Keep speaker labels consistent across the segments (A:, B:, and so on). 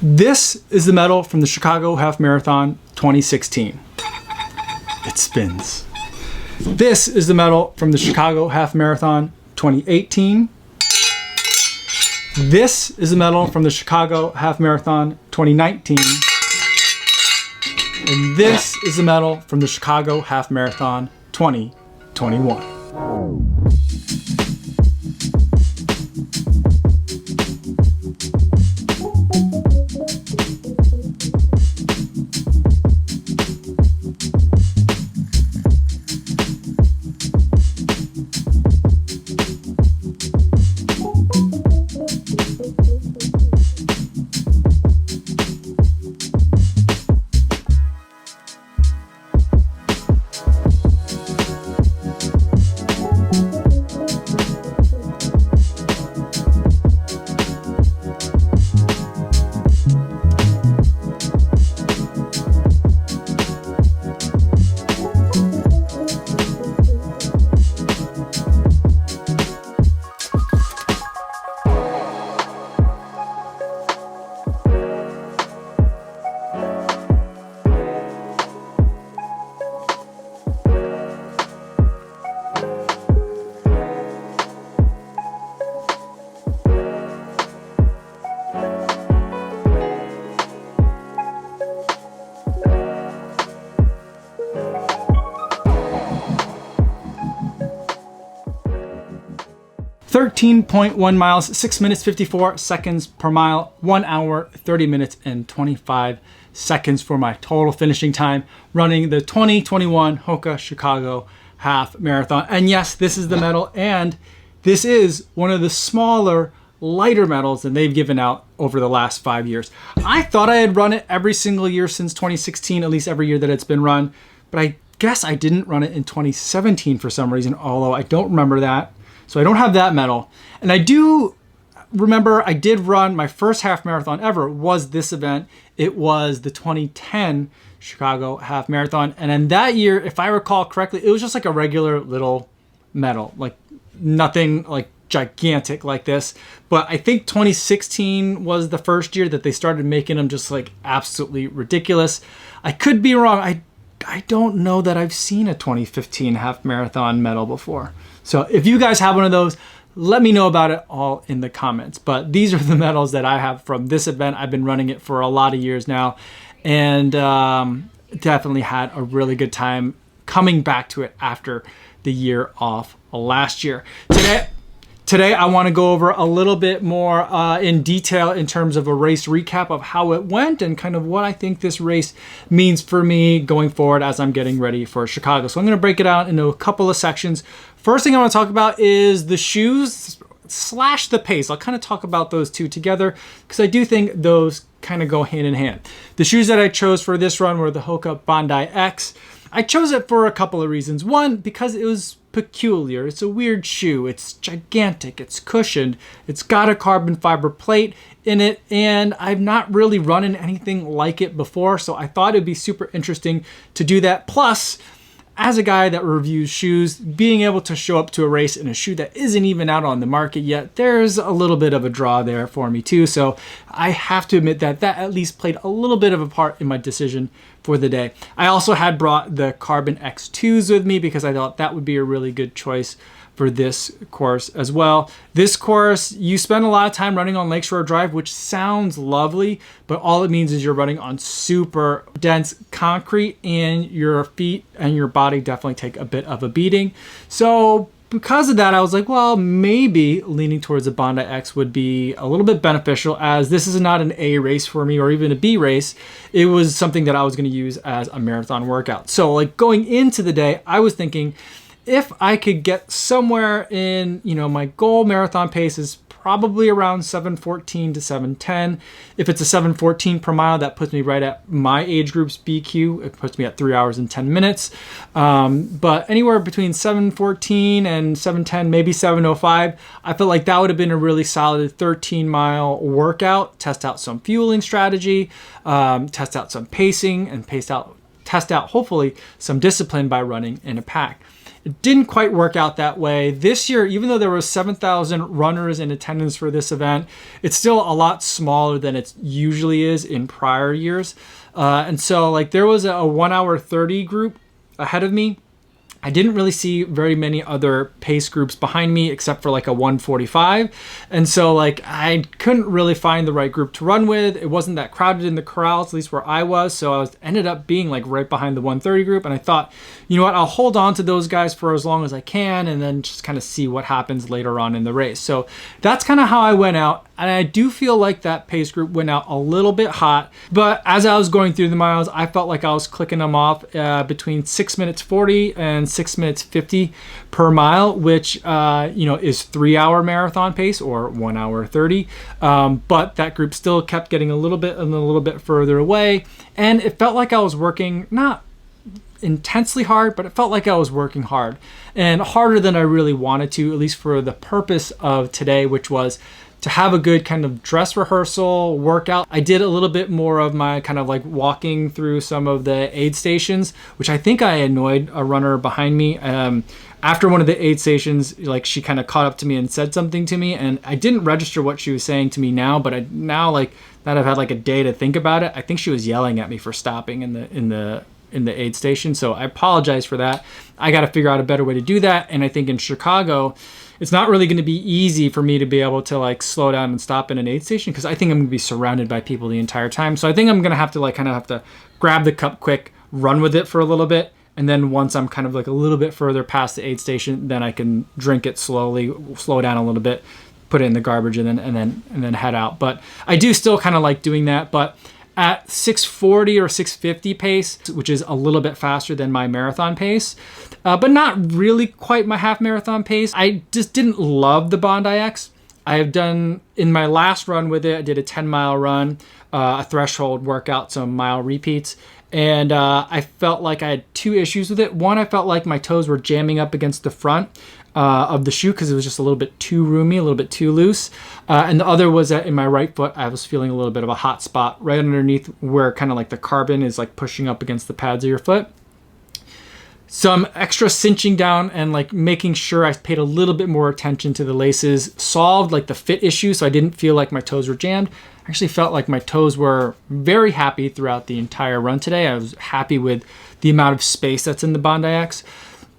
A: This is the medal from the Chicago Half Marathon 2016. It spins. This is the medal from the Chicago Half Marathon 2018. This is the medal from the Chicago Half Marathon 2019. And this is the medal from the Chicago Half Marathon 2021. 13.1 miles, 6 minutes 54 seconds per mile, 1 hour 30 minutes and 25 seconds for my total finishing time running the 2021 Hoka Chicago Half Marathon. And yes, this is the medal, and this is one of the smaller, lighter medals that they've given out over the last 5 years. I thought I had run it every single year since 2016, at least every year that it's been run, but I guess I didn't run it in 2017 for some reason, although I don't remember that. So I don't have that medal. And I do remember I did run my first half marathon ever was this event. It was the 2010 Chicago Half Marathon. And in that year, if I recall correctly, it was just like a regular little medal, like nothing like gigantic like this. But I think 2016 was the first year that they started making them just like absolutely ridiculous. I could be wrong. I don't know that I've seen a 2015 half marathon medal before. So if you guys have one of those, let me know about it all in the comments. But these are the medals that I have from this event. I've been running it for a lot of years now, and definitely had a really good time coming back to it after the year off last year. Today I want to go over a little bit more in detail in terms of a race recap of how it went and kind of what I think this race means for me going forward as I'm getting ready for Chicago. So I'm going to break it out into a couple of sections. First thing I want to talk about is the shoes / the pace. I'll kind of talk about those two together because I do think those kind of go hand in hand. The shoes that I chose for this run were the Hoka Bondi X. I chose it for a couple of reasons. One, because it was peculiar. It's a weird shoe. It's gigantic. It's cushioned. It's got a carbon fiber plate in it, and I've not really run in anything like it before, so I thought it'd be super interesting to do that. Plus, as a guy that reviews shoes, being able to show up to a race in a shoe that isn't even out on the market yet, there's a little bit of a draw there for me too. So I have to admit that that at least played a little bit of a part in my decision for the day. I also had brought the Carbon X2s with me because I thought that would be a really good choice for this course as well. This course, you spend a lot of time running on Lakeshore Drive, which sounds lovely, but all it means is you're running on super dense concrete, and your feet and your body definitely take a bit of a beating. So because of that, I was like, well, maybe leaning towards a Bondi X would be a little bit beneficial, as this is not an A race for me or even a B race. It was something that I was going to use as a marathon workout. So like going into the day, I was thinking, if I could get somewhere in, my goal marathon pace is probably around 7:14 to 7:10. If it's a 7:14 per mile, that puts me right at my age group's BQ. It puts me at 3 hours and 10 minutes. But anywhere between 7:14 and 7:10, maybe 7:05, I felt like that would have been a really solid 13-mile workout. Test out some fueling strategy, test out some pacing, and test out hopefully some discipline by running in a pack. It didn't quite work out that way. This year, even though there were 7,000 runners in attendance for this event, it's still a lot smaller than it usually is in prior years. And so like there was a 1 hour 30 group ahead of me. I didn't really see very many other pace groups behind me except for like a 145. And so like I couldn't really find the right group to run with. It wasn't that crowded in the corrals, at least where I was. So I ended up being like right behind the 130 group. And I thought, you know what, I'll hold on to those guys for as long as I can and then just kind of see what happens later on in the race. So that's kind of how I went out. And I do feel like that pace group went out a little bit hot. But as I was going through the miles, I felt like I was clicking them off between 6 minutes 40 and 6 minutes 50 per mile, which is 3 hour marathon pace or 1 hour 30. But that group still kept getting a little bit further away. And it felt like I was working, not intensely hard, but it felt like I was working hard and harder than I really wanted to, at least for the purpose of today, which was to have a good kind of dress rehearsal workout. I did a little bit more of my kind of like walking through some of the aid stations, which I think I annoyed a runner behind me. After one of the aid stations, like she kind of caught up to me and said something to me, and I didn't register what she was saying to me now, but now like that I've had like a day to think about it, I think she was yelling at me for stopping in the aid station. So I apologize for that. I got to figure out a better way to do that. And I think in Chicago, it's not really going to be easy for me to be able to like slow down and stop in an aid station because I think I'm going to be surrounded by people the entire time. So I think I'm going to have to like kind of have to grab the cup quick, run with it for a little bit. And then once I'm kind of like a little bit further past the aid station, then I can drink it slowly, slow down a little bit, put it in the garbage and then head out. But I do still kind of like doing that. But at 640 or 650 pace, which is a little bit faster than my marathon pace, but not really quite my half marathon pace. I just didn't love the Bondi X. I have done, in my last run with it, I did a 10-mile run, a threshold workout, some mile repeats, and I felt like I had two issues with it. One, I felt like my toes were jamming up against the front of the shoe because it was just a little bit too roomy, a little bit too loose. And the other was that in my right foot, I was feeling a little bit of a hot spot right underneath where kind of like the carbon is like pushing up against the pads of your foot. So I'm extra cinching down and like making sure I paid a little bit more attention to the laces, solved like the fit issue so I didn't feel like my toes were jammed. I actually felt like my toes were very happy throughout the entire run today. I was happy with the amount of space that's in the Bondi X.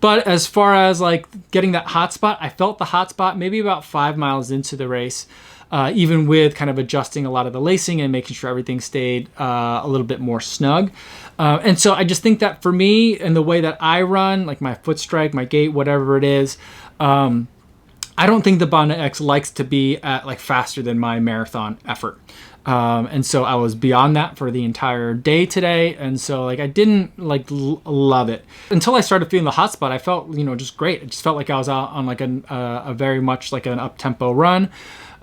A: But as far as like getting that hot spot, I felt the hot spot maybe about 5 miles into the race, even with kind of adjusting a lot of the lacing and making sure everything stayed a little bit more snug. And so I just think that for me and the way that I run, like my foot strike, my gait, whatever it is, I don't think the Bondi X likes to be at like faster than my marathon effort. And so I was beyond that for the entire day today. And so like I didn't like love it until I started feeling the hot spot. I felt, just great. It just felt like I was out on like a very much like an up tempo run.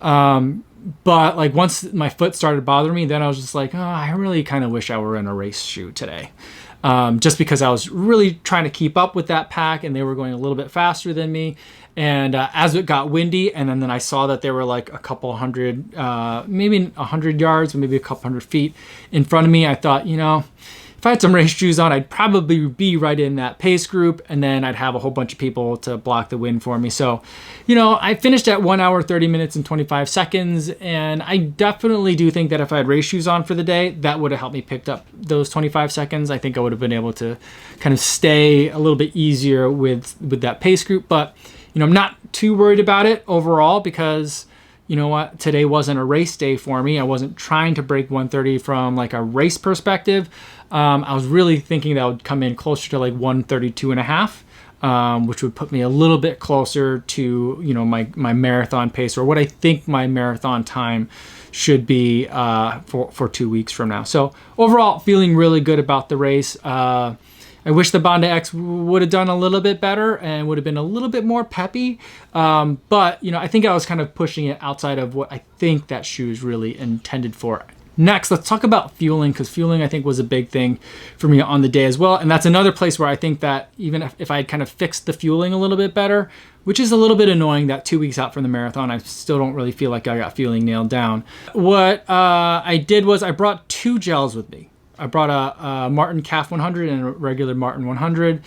A: But like once my foot started bothering me, then I was just like, oh, I really kind of wish I were in a race shoe today. Just because I was really trying to keep up with that pack and they were going a little bit faster than me. And as it got windy, and then I saw that they were like a couple hundred, maybe 100 yards, or maybe a couple hundred feet in front of me, I thought, if I had some race shoes on, I'd probably be right in that pace group, and then I'd have a whole bunch of people to block the wind for me. So, I finished at 1 hour, 30 minutes and 25 seconds, and I definitely do think that if I had race shoes on for the day, that would have helped me pick up those 25 seconds. I think I would have been able to kind of stay a little bit easier with that pace group, but I'm not too worried about it overall because, today wasn't a race day for me. I wasn't trying to break 130 from like a race perspective. I was really thinking that would come in closer to like 132 and a half, which would put me a little bit closer to, my marathon pace or what I think my marathon time should be for 2 weeks from now. So overall, feeling really good about the race. I wish the Bondi X would have done a little bit better and would have been a little bit more peppy. But, I think I was kind of pushing it outside of what I think that shoe is really intended for. Next, let's talk about fueling, because fueling, I think, was a big thing for me on the day as well. And that's another place where I think that even if I had kind of fixed the fueling a little bit better, which is a little bit annoying that 2 weeks out from the marathon, I still don't really feel like I got fueling nailed down. What I did was I brought 2 gels with me. I brought a Martin Calf 100 and a regular Martin 100.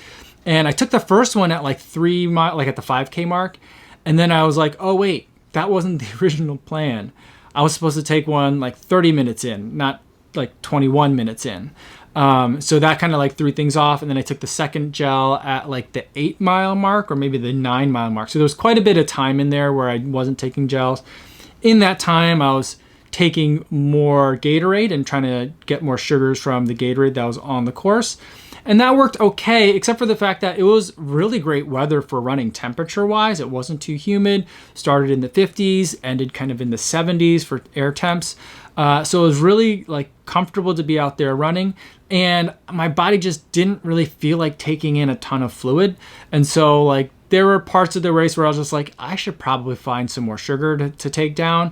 A: And I took the first one at like 3 mile, like at the 5K mark. And then I was like, oh wait, that wasn't the original plan. I was supposed to take one like 30 minutes in, not like 21 minutes in. So that kind of like threw things off. And then I took the second gel at like the 8 mile mark or maybe the 9 mile mark. So there was quite a bit of time in there where I wasn't taking gels. In that time, I was taking more Gatorade and trying to get more sugars from the Gatorade that was on the course. And that worked okay, except for the fact that it was really great weather for running temperature-wise. It wasn't too humid. Started in the 50s, ended kind of in the 70s for air temps. So it was really like comfortable to be out there running. And my body just didn't really feel like taking in a ton of fluid. And so like there were parts of the race where I was just like, I should probably find some more sugar to take down.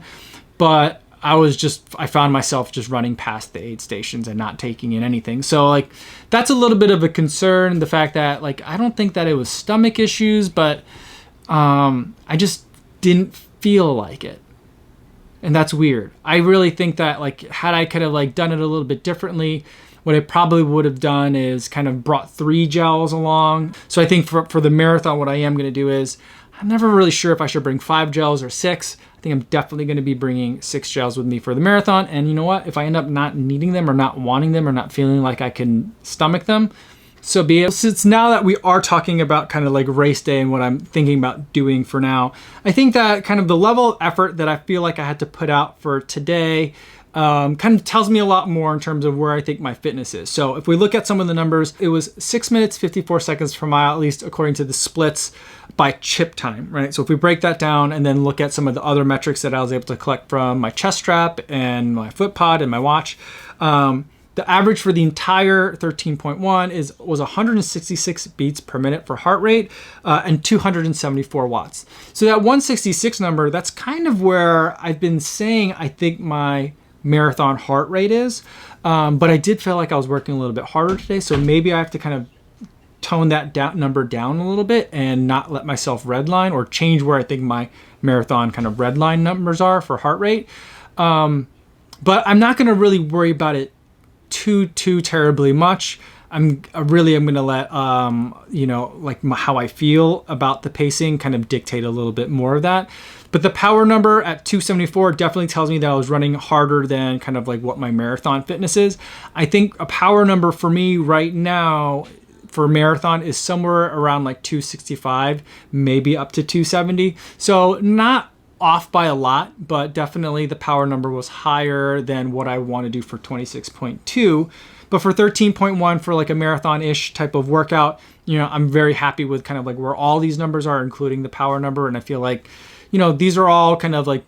A: But I found myself just running past the aid stations and not taking in anything. So like, that's a little bit of a concern. The fact that like, I don't think that it was stomach issues, but I just didn't feel like it. And that's weird. I really think that like, had I could have like done it a little bit differently, what I probably would have done is kind of brought 3 gels along. So I think for the marathon, what I am going to do is, I'm never really sure if I should bring 5 gels or 6. I think I'm definitely going to be bringing 6 gels with me for the marathon. And you know what? If I end up not needing them or not wanting them or not feeling like I can stomach them, so be it. Since now that we are talking about kind of like race day and what I'm thinking about doing for now, I think that kind of the level of effort that I feel like I had to put out for today kind of tells me a lot more in terms of where I think my fitness is. So if we look at some of the numbers, it was 6 minutes, 54 seconds per mile, at least according to the splits by chip time, right? So if we break that down and then look at some of the other metrics that I was able to collect from my chest strap and my foot pod and my watch, the average for the entire 13.1 was 166 beats per minute for heart rate and 274 watts. So that 166 number, that's kind of where I've been saying I think my marathon heart rate is. But I did feel like I was working a little bit harder today. So maybe I have to kind of tone that number down a little bit and not let myself redline or change where I think my marathon kind of redline numbers are for heart rate. But I'm not going to really worry about it too terribly much. I'm going to let like how I feel about the pacing kind of dictate a little bit more of that. But the power number at 274 definitely tells me that I was running harder than kind of like what my marathon fitness is. I think a power number for me right now for marathon is somewhere around like 265, maybe up to 270. So not off by a lot, but definitely the power number was higher than what I want to do for 26.2. But for 13.1 for like a marathon-ish type of workout, I'm very happy with kind of like where all these numbers are, including the power number. And I feel like, these are all kind of like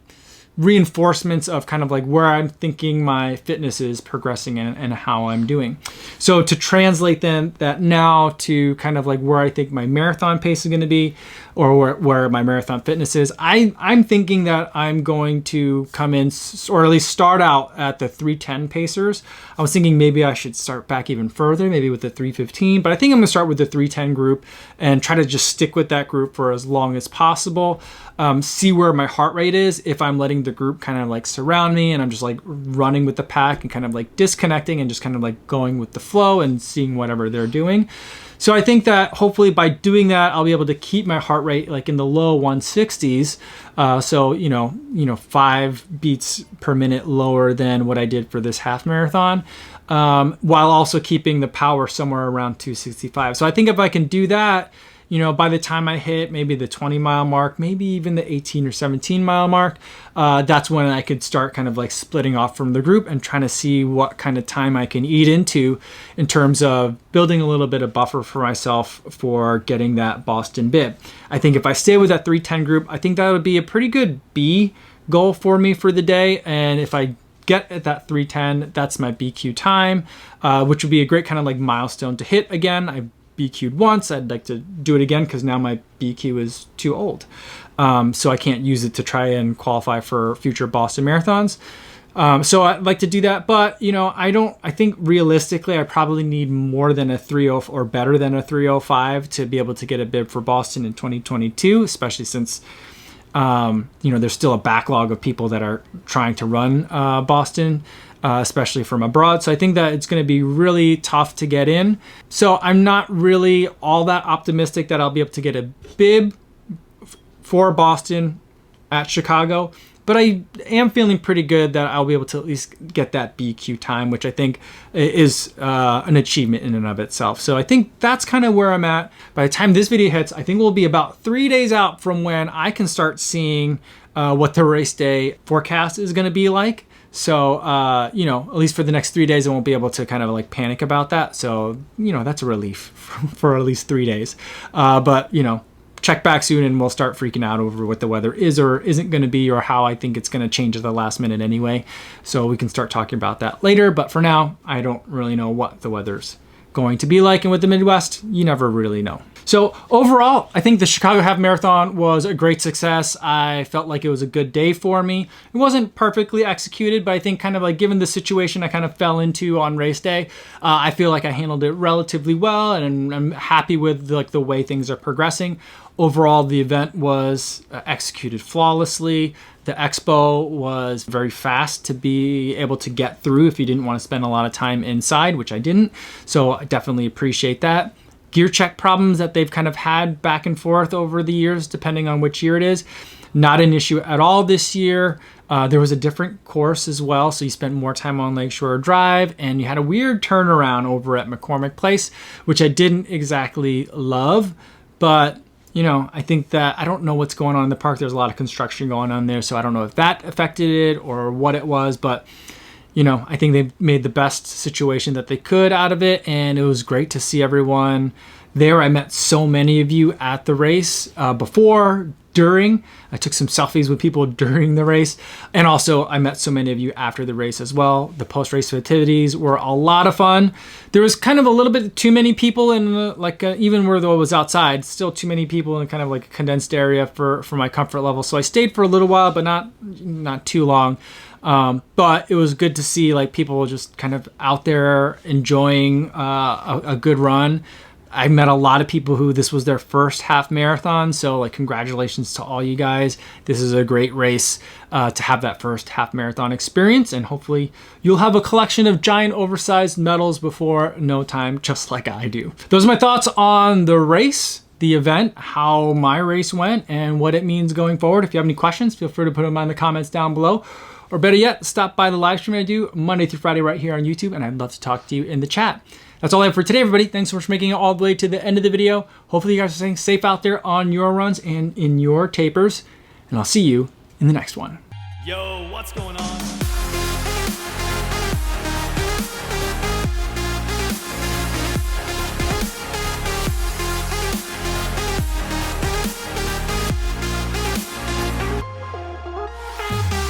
A: reinforcements of kind of like where I'm thinking my fitness is progressing and how I'm doing. So to translate then that now to kind of like where I think my marathon pace is going to be, or where my marathon fitness is, I'm thinking that I'm going to come in, or at least start out at the 310 pacers. I was thinking maybe I should start back even further, maybe with the 315, but I think I'm going to start with the 310 group and try to just stick with that group for as long as possible. See where my heart rate is, if I'm letting the group kind of like surround me and I'm just like running with the pack and kind of like disconnecting and just kind of like going with the flow and seeing whatever they're doing. So I think that hopefully by doing that, I'll be able to keep my heart rate like in the low 160s. So, 5 beats per minute lower than what I did for this half marathon, while also keeping the power somewhere around 265. So I think if I can do that, by the time I hit maybe the 20 mile mark, maybe even the 18 or 17 mile mark, that's when I could start kind of like splitting off from the group and trying to see what kind of time I can eat into in terms of building a little bit of buffer for myself for getting that Boston bib. I think if I stay with that 310 group, I think that would be a pretty good B goal for me for the day. And if I get at that 310, that's my BQ time, which would be a great kind of like milestone to hit again. I BQ'd once. I'd like to do it again because now my BQ is too old. So I can't use it to try and qualify for future Boston marathons. So I'd like to do that, but I think realistically I probably need more than a 3:0 or better than a 3:05 to be able to get a bib for Boston in 2022, especially since there's still a backlog of people that are trying to run Boston. especially from abroad. So I think that it's going to be really tough to get in. So I'm not really all that optimistic that I'll be able to get a bib for Boston at Chicago, but I am feeling pretty good that I'll be able to at least get that BQ time, which I think is an achievement in and of itself. So I think that's kind of where I'm at. By the time this video hits, I think we'll be about 3 days out from when I can start seeing what the race day forecast is going to be like. So, you know, at least for the next 3 days, I won't be able to kind of like panic about that. So, you know, that's a relief for at least 3 days. But, you know, check back soon and we'll start freaking out over what the weather is or isn't going to be, or how I think it's going to change at the last minute anyway. So we can start talking about that later. But for now, I don't really know what the weather's going to be like. And with the Midwest, you never really know. So overall, I think the Chicago Half Marathon was a great success. I felt like it was a good day for me. It wasn't perfectly executed, but I think kind of like given the situation I kind of fell into on race day, I feel like I handled it relatively well, and I'm happy with like the way things are progressing. Overall, the event was executed flawlessly. The expo was very fast to be able to get through if you didn't want to spend a lot of time inside, which I didn't. So I definitely appreciate that. Gear check problems that they've kind of had back and forth over the years, depending on which year it is, not an issue at all this year. There was a different course as well, so you spent more time on Lakeshore Drive, and you had a weird turnaround over at McCormick Place, which I didn't exactly love, but you know, I think that I don't know what's going on in the park. There's a lot of construction going on there, so I don't know if that affected it or what it was, but you know, I think they made the best situation that they could out of it, and it was great to see everyone there. I met so many of you at the race before, during. I took some selfies with people during the race, and also I met so many of you after the race as well. The post-race activities were a lot of fun. There was kind of a little bit too many people in even where though it was outside, still too many people in kind of like a condensed area for my comfort level. So I stayed for a little while, but not too long. But it was good to see like people just kind of out there enjoying a good run. I met a lot of people who this was their first half marathon, so like congratulations to all you guys. This is a great race to have that first half marathon experience, and hopefully you'll have a collection of giant oversized medals before no time, just like I do. Those are my thoughts on the race, the event, how my race went, and what it means going forward. If you have any questions, feel free to put them in the comments down below. Or better yet, stop by the live stream I do Monday through Friday right here on YouTube, and I'd love to talk to you in the chat. That's all I have for today, everybody. Thanks so much for making it all the way to the end of the video. Hopefully you guys are staying safe out there on your runs and in your tapers, and I'll see you in the next one.
B: Yo, what's going on?